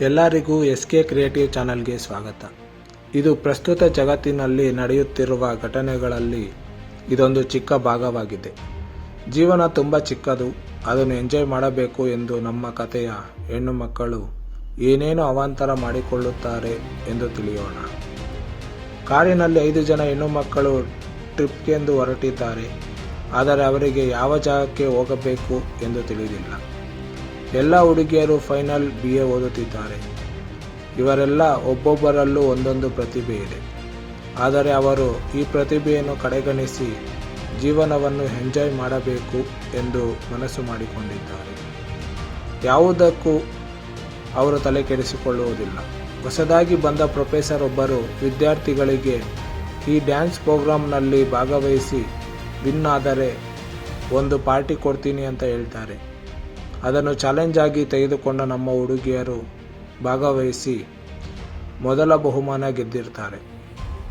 ಎಲ್ಲರಿಗೂ SK creative ಚಾನಲ್ಗೆ ಸ್ವಾಗತ. ಇದು ಪ್ರಸ್ತುತ ಜಗತ್ತಿನಲ್ಲಿ ನಡೆಯುತ್ತಿರುವ ಘಟನೆಗಳಲ್ಲಿ ಇದೊಂದು ಚಿಕ್ಕ ಭಾಗವಾಗಿದೆ. ಜೀವನ ತುಂಬ ಚಿಕ್ಕದು, ಅದನ್ನು ಎಂಜಾಯ್ ಮಾಡಬೇಕು ಎಂದು ನಮ್ಮ ಕಥೆಯ ಹೆಣ್ಣು ಮಕ್ಕಳು ಏನೇನು ಅವಾಂತರ ಮಾಡಿಕೊಳ್ಳುತ್ತಾರೆ ಎಂದು ತಿಳಿಯೋಣ. ಕಾರಿನಲ್ಲಿ 5 ಜನ ಹೆಣ್ಣು ಮಕ್ಕಳು ಟ್ರಿಪ್ಗೆಂದು ಹೊರಟಿದ್ದಾರೆ. ಆದರೆ ಅವರಿಗೆ ಯಾವ ಜಾಗಕ್ಕೆ ಹೋಗಬೇಕು ಎಂದು ತಿಳಿದಿಲ್ಲ. ಎಲ್ಲ ಹುಡುಗಿಯರು ಫೈನಲ್ BA ಓದುತ್ತಿದ್ದಾರೆ. ಇವರೆಲ್ಲ ಒಬ್ಬೊಬ್ಬರಲ್ಲೂ ಒಂದೊಂದು ಪ್ರತಿಭೆ ಇದೆ. ಆದರೆ ಅವರು ಈ ಪ್ರತಿಭೆಯನ್ನು ಕಡೆಗಣಿಸಿ ಜೀವನವನ್ನು ಎಂಜಾಯ್ ಮಾಡಬೇಕು ಎಂದು ಮನಸ್ಸು ಮಾಡಿಕೊಂಡಿದ್ದಾರೆ. ಯಾವುದಕ್ಕೂ ಅವರು ತಲೆ ಕೆಡಿಸಿಕೊಳ್ಳುವುದಿಲ್ಲ. ಹೊಸದಾಗಿ ಬಂದ ಪ್ರೊಫೆಸರ್ ಒಬ್ಬರು ವಿದ್ಯಾರ್ಥಿಗಳಿಗೆ ಈ ಡ್ಯಾನ್ಸ್ ಪ್ರೋಗ್ರಾಂನಲ್ಲಿ ಭಾಗವಹಿಸಿ ವಿನ್ ಆದರೆ ಒಂದು ಪಾರ್ಟಿ ಕೊಡ್ತೀನಿ ಅಂತ ಹೇಳ್ತಾರೆ. ಅದನ್ನು ಚಾಲೆಂಜ್ ಆಗಿ ತೆಗೆದುಕೊಂಡ ನಮ್ಮ ಹುಡುಗಿಯರು ಭಾಗವಹಿಸಿ ಮೊದಲ ಬಹುಮಾನ ಗೆದ್ದಿರ್ತಾರೆ.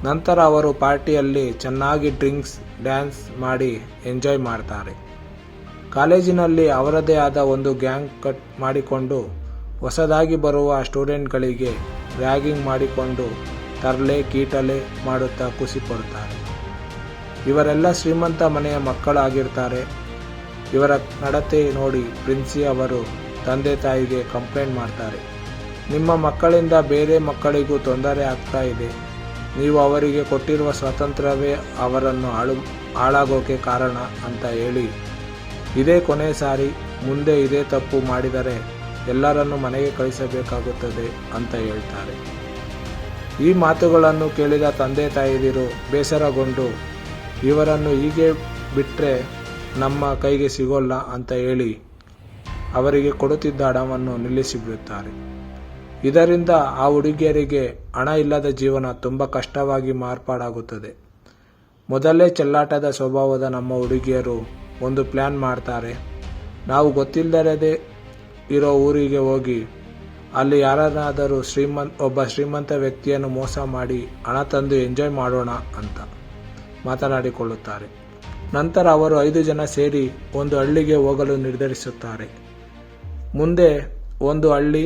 ನಂತರ ಅವರು ಪಾರ್ಟಿಯಲ್ಲಿ ಚೆನ್ನಾಗಿ ಡ್ರಿಂಕ್ಸ್ ಡ್ಯಾನ್ಸ್ ಮಾಡಿ ಎಂಜಾಯ್ ಮಾಡ್ತಾರೆ. ಕಾಲೇಜಿನಲ್ಲಿ ಅವರದೇ ಆದ ಒಂದು ಗ್ಯಾಂಗ್ ಕಟ್ ಮಾಡಿಕೊಂಡು ಹೊಸದಾಗಿ ಬರುವ ಸ್ಟೂಡೆಂಟ್ಗಳಿಗೆ ರ್ಯಾಗಿಂಗ್ ಮಾಡಿಕೊಂಡು ತರಲೆ ಕೀಟಲೆ ಮಾಡುತ್ತಾ ಖುಷಿ ಪಡುತ್ತಾರೆ. ಇವರೆಲ್ಲ ಶ್ರೀಮಂತ ಮನೆಯ ಮಕ್ಕಳಾಗಿರ್ತಾರೆ. ಇವರ ನಡತೆ ನೋಡಿ ಪ್ರಿನ್ಸಿ ಅವರು ತಂದೆ ತಾಯಿಗೆ ಕಂಪ್ಲೇಂಟ್ ಮಾಡ್ತಾರೆ. ನಿಮ್ಮ ಮಕ್ಕಳಿಂದ ಬೇರೆ ಮಕ್ಕಳಿಗೂ ತೊಂದರೆ ಆಗ್ತಾ ಇದೆ. ನೀವು ಅವರಿಗೆ ಕೊಟ್ಟಿರುವ ಸ್ವಾತಂತ್ರ್ಯವೇ ಅವರನ್ನು ಹಾಳಾಗೋಕೆ ಕಾರಣ ಅಂತ ಹೇಳಿ, ಇದೇ ಕೊನೆ ಸಾರಿ, ಮುಂದೆ ಇದೇ ತಪ್ಪು ಮಾಡಿದರೆ ಎಲ್ಲರನ್ನು ಮನೆಗೆ ಕಳಿಸಬೇಕಾಗುತ್ತದೆ ಅಂತ ಹೇಳ್ತಾರೆ. ಈ ಮಾತುಗಳನ್ನು ಕೇಳಿದ ತಂದೆ ತಾಯಿದಿರು ಬೇಸರಗೊಂಡು ಇವರನ್ನು ಹೀಗೆ ಬಿಟ್ಟರೆ ನಮ್ಮ ಕೈಗೆ ಸಿಗೋಲ್ಲ ಅಂತ ಹೇಳಿ ಅವರಿಗೆ ಕೊಡುತ್ತಿದ್ದ ಹಣವನ್ನು ನಿಲ್ಲಿಸಿಬಿಡುತ್ತಾರೆ. ಇದರಿಂದ ಆ ಹುಡುಗಿಯರಿಗೆ ಹಣ ಇಲ್ಲದ ಜೀವನ ತುಂಬ ಕಷ್ಟವಾಗಿ ಮಾರ್ಪಾಡಾಗುತ್ತದೆ. ಮೊದಲೇ ಚೆಲ್ಲಾಟದ ಸ್ವಭಾವದ ನಮ್ಮ ಹುಡುಗಿಯರು ಒಂದು ಪ್ಲ್ಯಾನ್ ಮಾಡ್ತಾರೆ. ನಾವು ಗೊತ್ತಿಲ್ಲದೇ ಇರೋ ಊರಿಗೆ ಹೋಗಿ ಅಲ್ಲಿ ಯಾರನ್ನಾದರೂ ಒಬ್ಬ ಶ್ರೀಮಂತ ವ್ಯಕ್ತಿಯನ್ನು ಮೋಸ ಮಾಡಿ ಹಣ ತಂದು ಎಂಜಾಯ್ ಮಾಡೋಣ ಅಂತ ಮಾತನಾಡಿಕೊಳ್ಳುತ್ತಾರೆ. ನಂತರ ಅವರು 5 ಜನ ಸೇರಿ ಒಂದು ಹಳ್ಳಿಗೆ ಹೋಗಲು ನಿರ್ಧರಿಸುತ್ತಾರೆ. ಮುಂದೆ ಒಂದು ಹಳ್ಳಿ,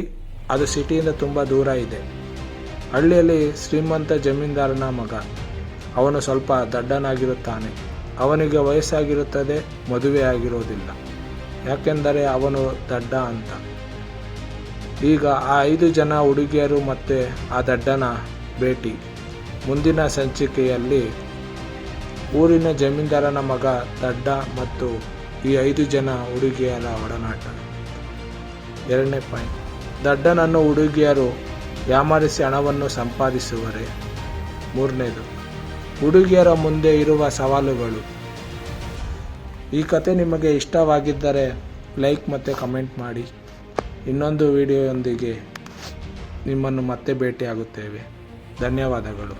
ಅದು ಸಿಟಿಯಿಂದ ತುಂಬ ದೂರ ಇದೆ. ಹಳ್ಳಿಯಲ್ಲಿ ಶ್ರೀಮಂತ ಜಮೀನ್ದಾರನ ಮಗ. ಅವನು ಸ್ವಲ್ಪ ದಡ್ಡನಾಗಿರುತ್ತಾನೆ. ಅವನಿಗೆ ವಯಸ್ಸಾಗಿರುತ್ತದೆ, ಮದುವೆ ಆಗಿರೋದಿಲ್ಲ. ಯಾಕೆಂದರೆ ಅವನು ದಡ್ಡ ಅಂತ. ಈಗ ಆ 5 ಜನ ಹುಡುಗಿಯರು ಮತ್ತು ಆ ದಡ್ಡನ ಭೇಟಿ. ಮುಂದಿನ ಸಂಚಿಕೆಯಲ್ಲಿ ಊರಿನ ಜಮೀನ್ದಾರನ ಮಗ ದಡ್ಡ ಮತ್ತು ಈ 5 ಜನ ಹುಡುಗಿಯರ ಒಡನಾಟ. 2ನೇ ಪಾಯಿಂಟ್, ದಡ್ಡನನ್ನು ಹುಡುಗಿಯರು ಯಾಮಾರಿಸಿ ಹಣವನ್ನು ಸಂಪಾದಿಸುವರೆ. 3ನೇದು, ಹುಡುಗಿಯರ ಮುಂದೆ ಇರುವ ಸವಾಲುಗಳು. ಈ ಕತೆ ನಿಮಗೆ ಇಷ್ಟವಾಗಿದ್ದರೆ ಲೈಕ್ ಮತ್ತು ಕಮೆಂಟ್ ಮಾಡಿ. ಇನ್ನೊಂದು ವಿಡಿಯೋಯೊಂದಿಗೆ ನಿಮ್ಮನ್ನು ಮತ್ತೆ ಭೇಟಿಯಾಗುತ್ತೇವೆ. ಧನ್ಯವಾದಗಳು.